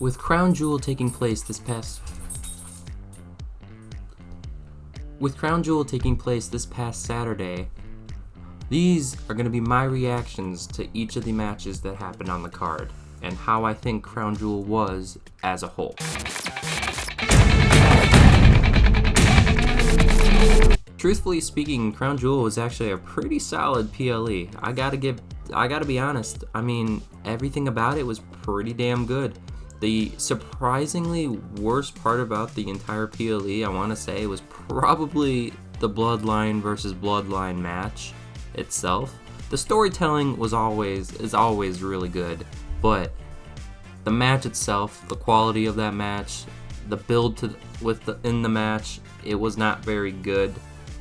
With Crown Jewel taking place this past Saturday, these are going to be my reactions to each of the matches that happened on the card and how I think Crown Jewel was as a whole. Truthfully speaking, Crown Jewel was actually a pretty solid PLE. I gotta be honest. I mean, everything about it was pretty damn good. The surprisingly worst part about the entire PLE, I want to say, was probably the Bloodline versus Bloodline match itself. The storytelling is always really good, but the match itself, the quality of that match, the build in the match, it was not very good,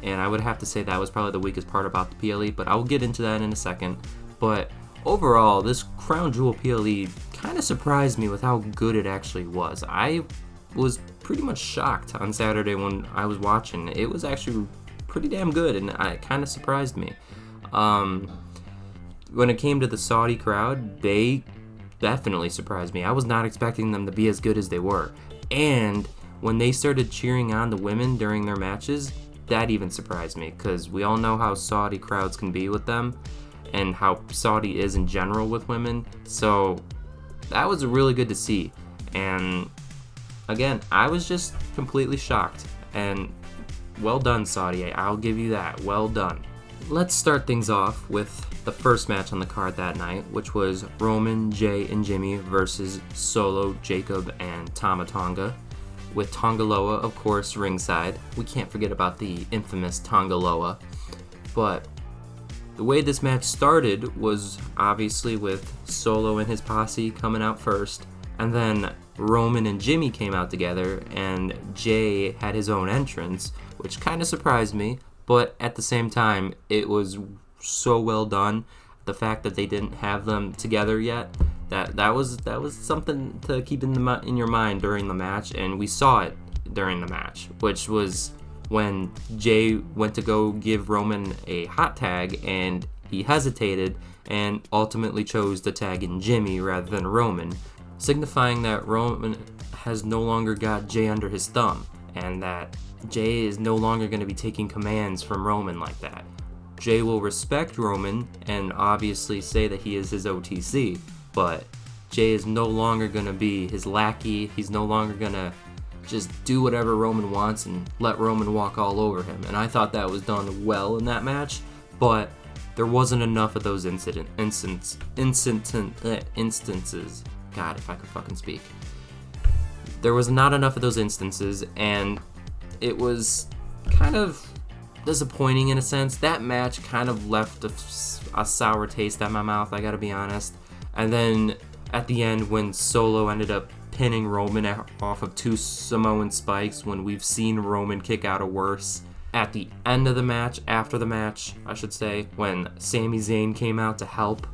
and I would have to say that was probably the weakest part about the PLE, but I'll get into that in a second. But overall, this Crown Jewel PLE kind of surprised me with how good it actually was. I was pretty much shocked on Saturday when I was watching. It was actually pretty damn good, and it kind of surprised me. When it came to the Saudi crowd, they definitely surprised me. I was not expecting them to be as good as they were. And when they started cheering on the women during their matches, that even surprised me, because we all know how Saudi crowds can be with them and how Saudi is in general with women. So that was really good to see. And again, I was just completely shocked. And well done, Saudi. I'll give you that. Well done. Let's start things off with the first match on the card that night, which was Roman, Jay, and Jimmy versus Solo, Jacob, and Tama Tonga, with Tonga Loa, of course, ringside. We can't forget about the infamous Tonga Loa. But the way this match started was obviously with Solo and his posse coming out first, and then Roman and Jimmy came out together, and Jay had his own entrance, which kind of surprised me, but at the same time, it was so well done. The fact that they didn't have them together yet, that was something to keep in your mind during the match, and we saw it during the match, which was when Jay went to go give Roman a hot tag, and he hesitated and ultimately chose to tag in Jimmy rather than Roman, signifying that Roman has no longer got Jay under his thumb, and that Jay is no longer going to be taking commands from Roman like that. Jay will respect Roman and obviously say that he is his OTC, but Jay is no longer going to be his lackey. He's no longer going to just do whatever Roman wants and let Roman walk all over him. And I thought that was done well in that match, but there wasn't enough of those instances. God, if I could fucking speak. There was not enough of those instances, and it was kind of disappointing in a sense. That match kind of left a sour taste in my mouth, I gotta be honest. And then at the end, when Solo ended up pinning Roman off of two Samoan spikes, when we've seen Roman kick out of worse. At the end of the match, after the match, I should say, when Sami Zayn came out to help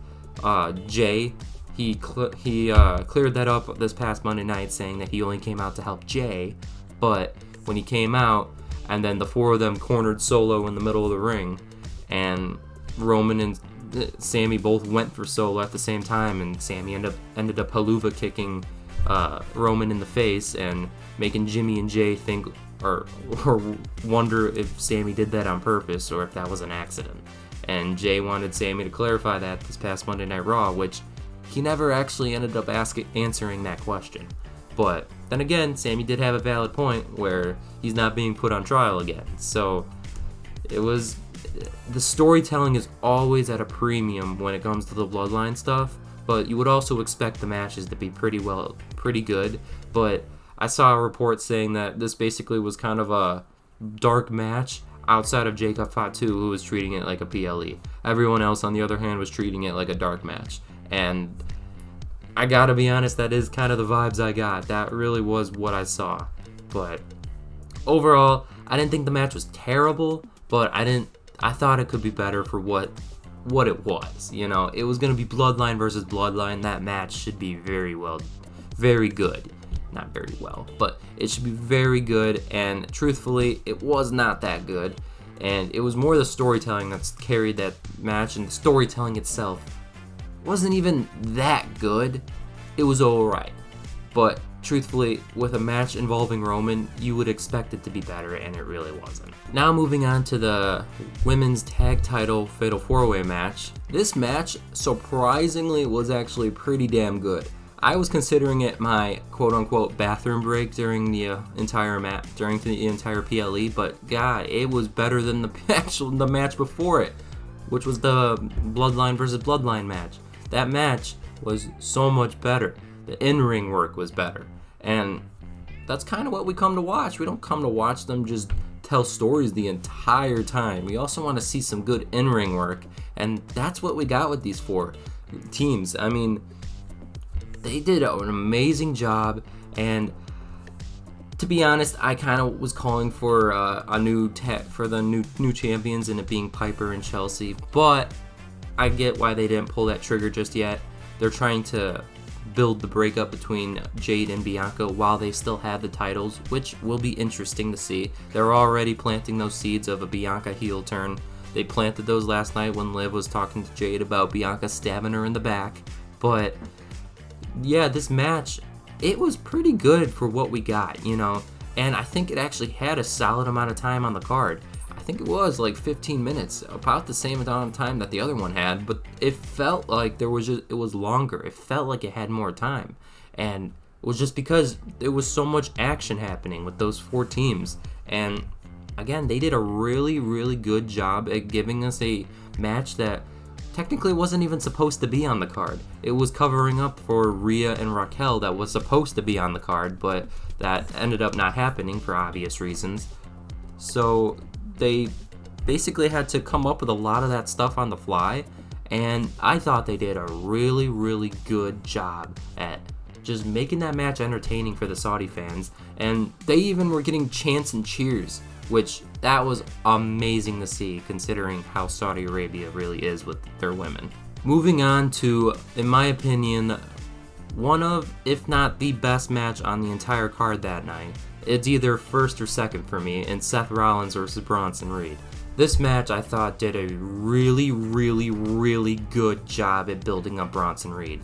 Jay, he cleared that up this past Monday night, saying that he only came out to help Jay. But when he came out, and then the four of them cornered Solo in the middle of the ring, and Roman and Sami both went for Solo at the same time, and Sami ended up haluva kicking Roman in the face and making Jimmy and Jay think or wonder if Sami did that on purpose or if that was an accident. And Jay wanted Sami to clarify that this past Monday Night Raw, which he never actually ended up answering that question. But then again, Sami did have a valid point where he's not being put on trial again. So the storytelling is always at a premium when it comes to the Bloodline stuff, but you would also expect the matches to be pretty good. But I saw a report saying that this basically was kind of a dark match outside of Jacob Fatu, who was treating it like a PLE. Everyone else, on the other hand, was treating it like a dark match. And I gotta be honest, that is kind of the vibes I got. That really was what I saw. But overall, I didn't think the match was terrible, but I thought it could be better for what it was. You know, it was going to be Bloodline versus Bloodline. That match should be very good. Not very well, but it should be very good, and truthfully, it was not that good. And it was more the storytelling that's carried that match, and the storytelling itself wasn't even that good. It was alright. But truthfully, with a match involving Roman, you would expect it to be better, and it really wasn't. Now moving on to the women's tag title Fatal 4-Way match. This match, surprisingly, was actually pretty damn good. I was considering it my quote-unquote bathroom break during the entire PLE, but God, it was better than the match before it, which was the Bloodline versus Bloodline match. That match was so much better. The in-ring work was better, and that's kind of what we come to watch. We don't come to watch them just tell stories the entire time. We also want to see some good in-ring work, and that's what we got with these 4 teams. I mean, they did an amazing job, and to be honest, I kind of was calling for a new for the new champions, and it being Piper and Chelsea, but I get why they didn't pull that trigger just yet. They're trying to build the breakup between Jade and Bianca while they still have the titles, which will be interesting to see. They're already planting those seeds of a Bianca heel turn. They planted those last night when Liv was talking to Jade about Bianca stabbing her in the back. But yeah, this match, it was pretty good for what we got, you know, and I think it actually had a solid amount of time on the card. I think it was like 15 minutes, about the same amount of time that the other one had, but it felt like it was longer. It felt like it had more time, and it was just because there was so much action happening with those 4 teams. And again, they did a really, really good job at giving us a match that technically wasn't even supposed to be on the card. It was covering up for Rhea and Raquel that was supposed to be on the card, but that ended up not happening for obvious reasons. So they basically had to come up with a lot of that stuff on the fly, and I thought they did a really, really good job at just making that match entertaining for the Saudi fans, and they even were getting chants and cheers, which that was amazing to see considering how Saudi Arabia really is with their women. Moving on to, in my opinion, one of, if not the best match on the entire card that night. It's either first or second for me, in Seth Rollins versus Bronson Reed. This match, I thought, did a really, really, really good job at building up Bronson Reed.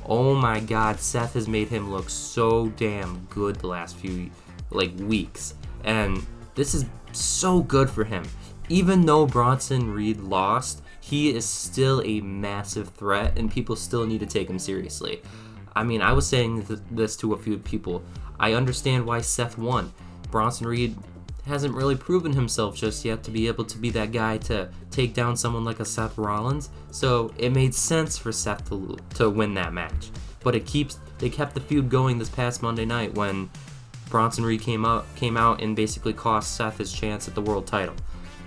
Oh my God, Seth has made him look so damn good the last few weeks, and this is so good for him. Even though Bronson Reed lost, he is still a massive threat, and people still need to take him seriously. I mean, I was saying this to a few people. I understand why Seth won. Bronson Reed hasn't really proven himself just yet to be able to be that guy to take down someone like a Seth Rollins, so it made sense for Seth to win that match. But they kept the feud going this past Monday night when Bronson Reed came out and basically cost Seth his chance at the world title.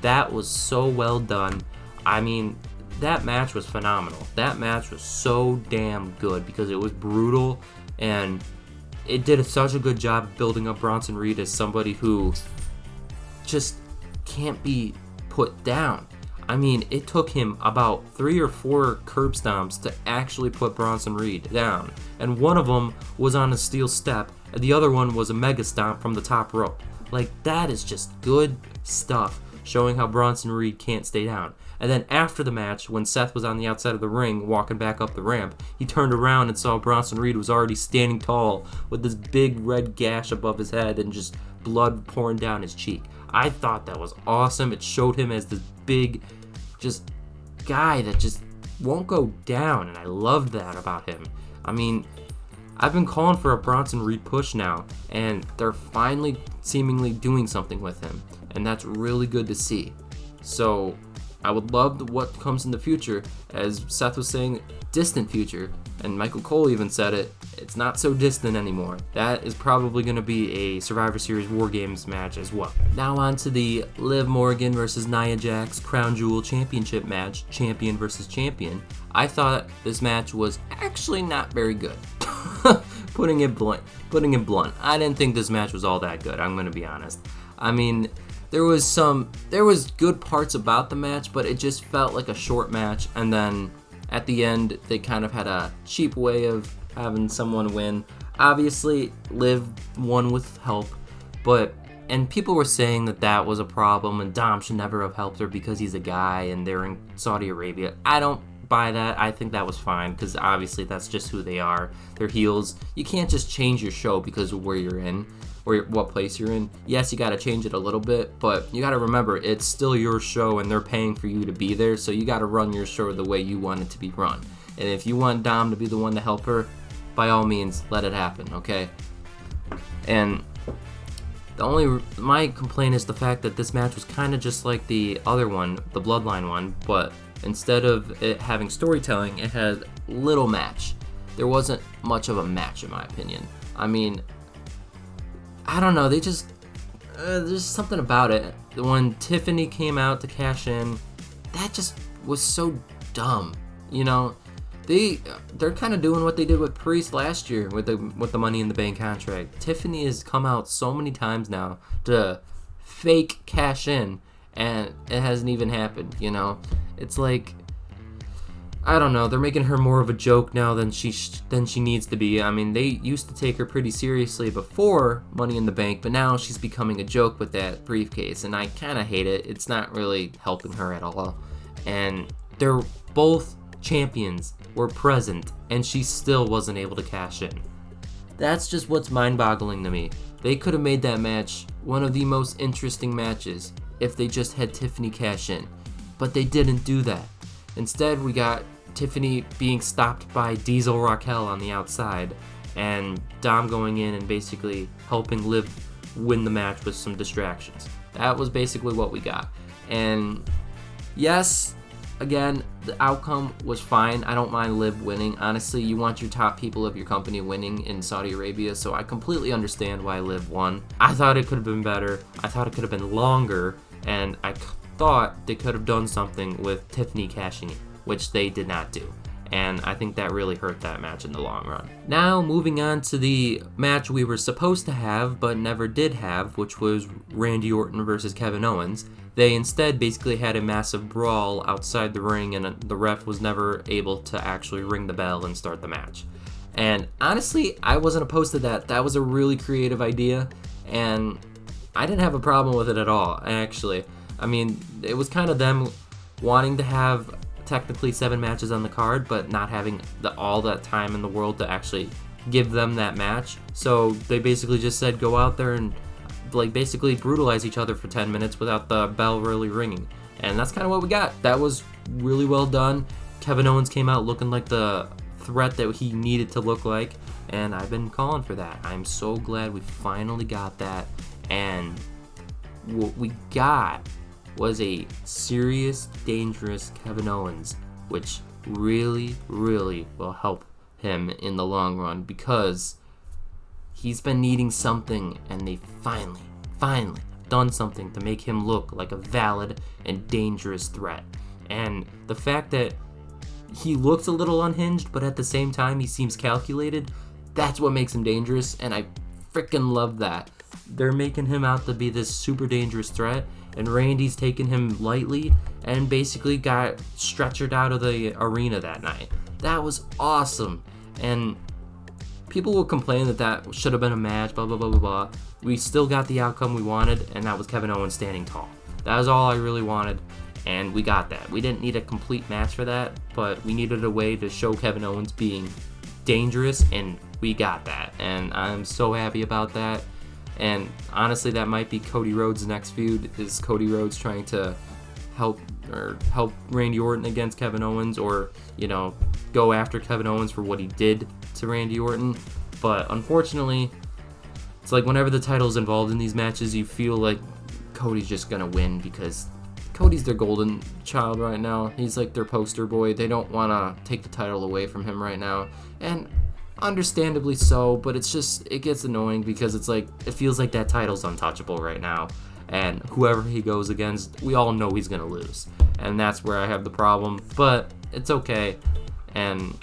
That was so well done. I mean, that match was phenomenal. That match was so damn good because it was brutal, and it did such a good job building up Bronson Reed as somebody who just can't be put down. I mean, it took him about 3 or 4 curb stomps to actually put Bronson Reed down, and one of them was on a steel step, and the other one was a mega stomp from the top rope. Like, that is just good stuff, showing how Bronson Reed can't stay down. And then after the match, when Seth was on the outside of the ring walking back up the ramp, he turned around and saw Bronson Reed was already standing tall with this big red gash above his head and just blood pouring down his cheek. I thought that was awesome. It showed him as this big, just guy that just won't go down, and I loved that about him. I mean, I've been calling for a Bronson Reed push now, and they're finally seemingly doing something with him, and that's really good to see. So I would love what comes in the future. As Seth was saying, distant future, and Michael Cole even said it, it's not so distant anymore. That is probably going to be a Survivor Series War Games match as well. Now on to the Liv Morgan versus Nia Jax Crown Jewel Championship match, champion versus champion. I thought this match was actually not very good. Putting it blunt. I didn't think this match was all that good, I'm going to be honest. I mean, there was good parts about the match, but it just felt like a short match, and then at the end they kind of had a cheap way of having someone win. Obviously, Liv won with help, and people were saying that was a problem and Dom should never have helped her because he's a guy and they're in Saudi Arabia. I don't buy that. I think that was fine because obviously that's just who they are. They're heels. You can't just change your show because of where you're in or what place you're in. Yes, you got to change it a little bit, but you got to remember it's still your show and they're paying for you to be there, so you got to run your show the way you want it to be run. And if you want Dom to be the one to help her, by all means, let it happen, okay? And my complaint is the fact that this match was kind of just like the other one, the Bloodline one, but instead of it having storytelling, it had little match. There wasn't much of a match, in my opinion. I mean, I don't know, they just, there's something about it. When Tiffany came out to cash in, that just was so dumb, you know? They're kind of doing what they did with Priest last year with the Money in the Bank contract. Tiffany has come out so many times now to fake cash in, and it hasn't even happened, you know? It's like, I don't know, they're making her more of a joke now than she needs to be. I mean, they used to take her pretty seriously before Money in the Bank, but now she's becoming a joke with that briefcase, and I kind of hate it. It's not really helping her at all. And they're both champions were present, and she still wasn't able to cash in. That's just what's mind-boggling to me. They could have made that match one of the most interesting matches if they just had Tiffany cash in, but they didn't do that. Instead, we got Tiffany being stopped by Diesel Raquel on the outside, and Dom going in and basically helping Liv win the match with some distractions. That was basically what we got. And yes, again, the outcome was fine. I don't mind Liv winning. Honestly, you want your top people of your company winning in Saudi Arabia, so I completely understand why Liv won. I thought it could have been better. I thought it could have been longer, and I thought they could have done something with Tiffany cashing in, which they did not do. And I think that really hurt that match in the long run. Now, moving on to the match we were supposed to have but never did have, which was Randy Orton versus Kevin Owens. They instead basically had a massive brawl outside the ring, and the ref was never able to actually ring the bell and start the match. And honestly, I wasn't opposed to that. That was a really creative idea, and I didn't have a problem with it at all, actually. I mean, it was kind of them wanting to have technically 7 matches on the card, but not having all that time in the world to actually give them that match. So they basically just said go out there and basically brutalize each other for 10 minutes without the bell really ringing. And that's kind of what we got. That was really well done. Kevin Owens came out looking like the threat that he needed to look like, and I've been calling for that. I'm so glad we finally got that, and what we got was a serious, dangerous Kevin Owens, which really, really will help him in the long run because he's been needing something, and they finally done something to make him look like a valid and dangerous threat. And the fact that he looks a little unhinged, but at the same time he seems calculated, that's what makes him dangerous, and I freaking love that. They're making him out to be this super dangerous threat, and Randy's taking him lightly and basically got stretchered out of the arena that night. That was awesome. And people will complain that should have been a match, blah, blah, blah, blah, blah. We still got the outcome we wanted, and that was Kevin Owens standing tall. That was all I really wanted, and we got that. We didn't need a complete match for that, but we needed a way to show Kevin Owens being dangerous, and we got that. And I'm so happy about that. And honestly, that might be Cody Rhodes' next feud, is Cody Rhodes trying to help Randy Orton against Kevin Owens, or, you know, go after Kevin Owens for what he did to Randy Orton. But unfortunately, it's like whenever the title's involved in these matches, you feel like Cody's just gonna win because Cody's their golden child right now. He's like their poster boy. They don't want to take the title away from him right now. And understandably so, but it gets annoying because it's like, it feels like that title's untouchable right now, and whoever he goes against, we all know he's gonna lose, and that's where I have the problem, but it's okay. And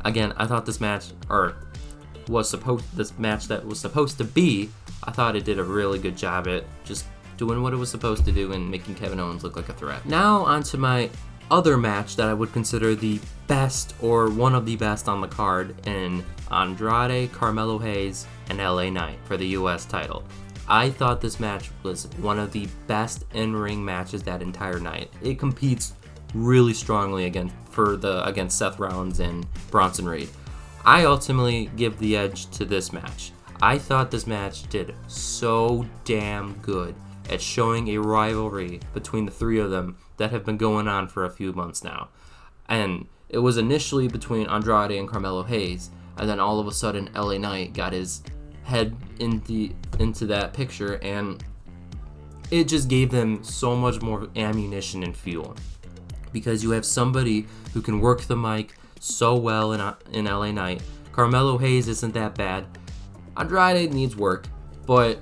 again, I thought this match that was supposed to be, I thought it did a really good job at just doing what it was supposed to do and making Kevin Owens look like a threat. Now onto my other match that I would consider the best or one of the best on the card, in Andrade, Carmelo Hayes, and LA Knight for the US title. I thought this match was one of the best in-ring matches that entire night. It competes really strongly against Seth Rollins and Bronson Reed. I ultimately give the edge to this match. I thought this match did so damn good at showing a rivalry between the three of them that have been going on for a few months now. And it was initially between Andrade and Carmelo Hayes, and then all of a sudden LA Knight got his head into that picture, and it just gave them so much more ammunition and fuel. Because you have somebody who can work the mic so well in LA Knight. Carmelo Hayes isn't that bad. Andrade needs work, but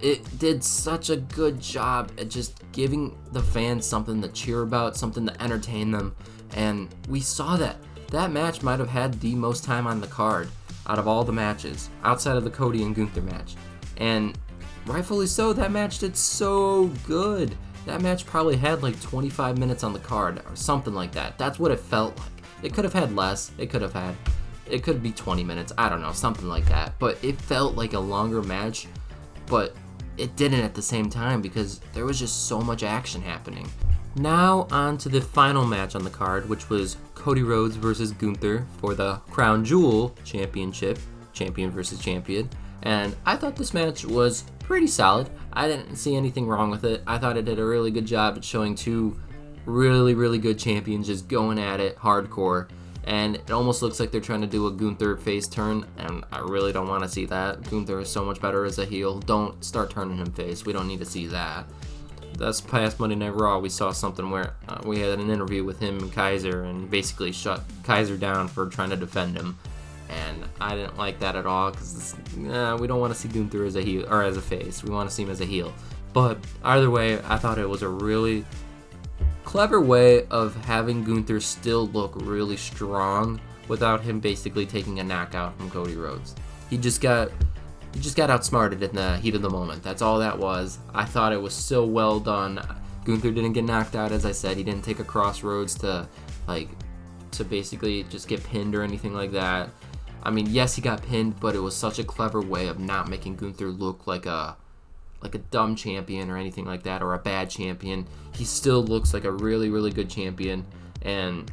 it did such a good job at just giving the fans something to cheer about, something to entertain them, and we saw that. That match might have had the most time on the card out of all the matches, outside of the Cody and Gunther match. And rightfully so, that match did so good. That match probably had like 25 minutes on the card or something like that. That's what it felt like. It could have had less. It could be 20 minutes. I don't know, something like that. But it felt like a longer match, but it didn't at the same time because there was just so much action happening. Now on to the final match on the card, which was Cody Rhodes versus Gunther for the Crown Jewel Championship, champion versus champion. And I thought this match was pretty solid. I didn't see anything wrong with it. I thought it did a really good job at showing two really, really good champions just going at it hardcore. And it almost looks like they're trying to do a Gunther face turn, and I really don't want to see that. Gunther is so much better as a heel. Don't start turning him face. We don't need to see that. That's past Monday Night Raw. We saw something where we had an interview with him and Kaiser and basically shut Kaiser down for trying to defend him. And I didn't like that at all because we don't want to see Gunther as a heel or as a face. We want to see him as a heel. But either way, I thought it was a really clever way of having Gunther still look really strong without him basically taking a knockout from Cody Rhodes. He just got outsmarted in the heat of the moment. That's all that was. I thought it was so well done. Gunther didn't get knocked out, as I said. He didn't take a crossroads to basically just get pinned or anything like that. I mean, yes, he got pinned, but it was such a clever way of not making Gunther look like a dumb champion or anything like that, or a bad champion. He still looks like a really, really good champion, and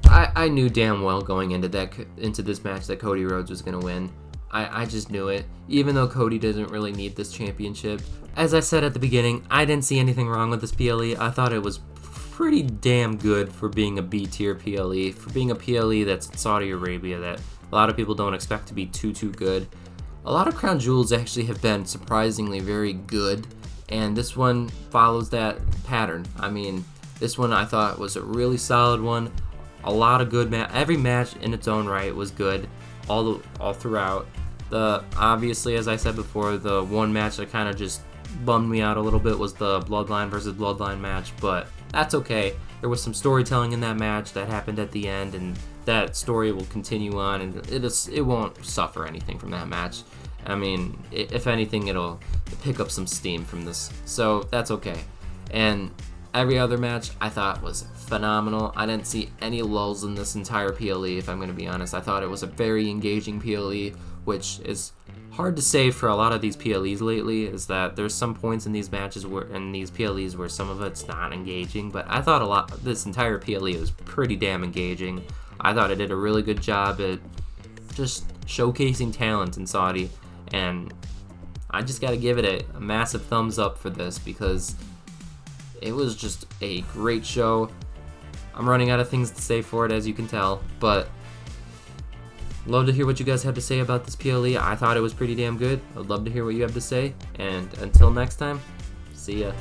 I knew damn well going into this match that Cody Rhodes was going to win. I just knew it, even though Cody doesn't really need this championship. As I said at the beginning, I didn't see anything wrong with this PLE. I thought it was pretty damn good for being a B-tier PLE, for being a PLE that's in Saudi Arabia that a lot of people don't expect to be too good. A lot of Crown Jewels actually have been surprisingly very good, and this one follows that pattern. I mean, this one I thought was a really solid one. A lot of good every match in its own right was good all throughout. Obviously, as I said before, the one match that kind of just bummed me out a little bit was the Bloodline versus Bloodline match, but that's okay. There was some storytelling in that match that happened at the end, and that story will continue on, and it won't suffer anything from that match. I mean, if anything, it'll pick up some steam from this, so that's okay. And every other match I thought was phenomenal. I didn't see any lulls in this entire PLE, if I'm going to be honest. I thought it was a very engaging PLE, which is hard to say for a lot of these PLEs lately, is that there's some points in these matches in these PLEs where some of it's not engaging, but I thought this entire PLE was pretty damn engaging. I thought it did a really good job at just showcasing talent in Saudi, and I just got to give it a massive thumbs up for this because it was just a great show. I'm running out of things to say for it, as you can tell, but love to hear what you guys have to say about this PLE. I thought it was pretty damn good. I'd love to hear what you have to say, and until next time, see ya.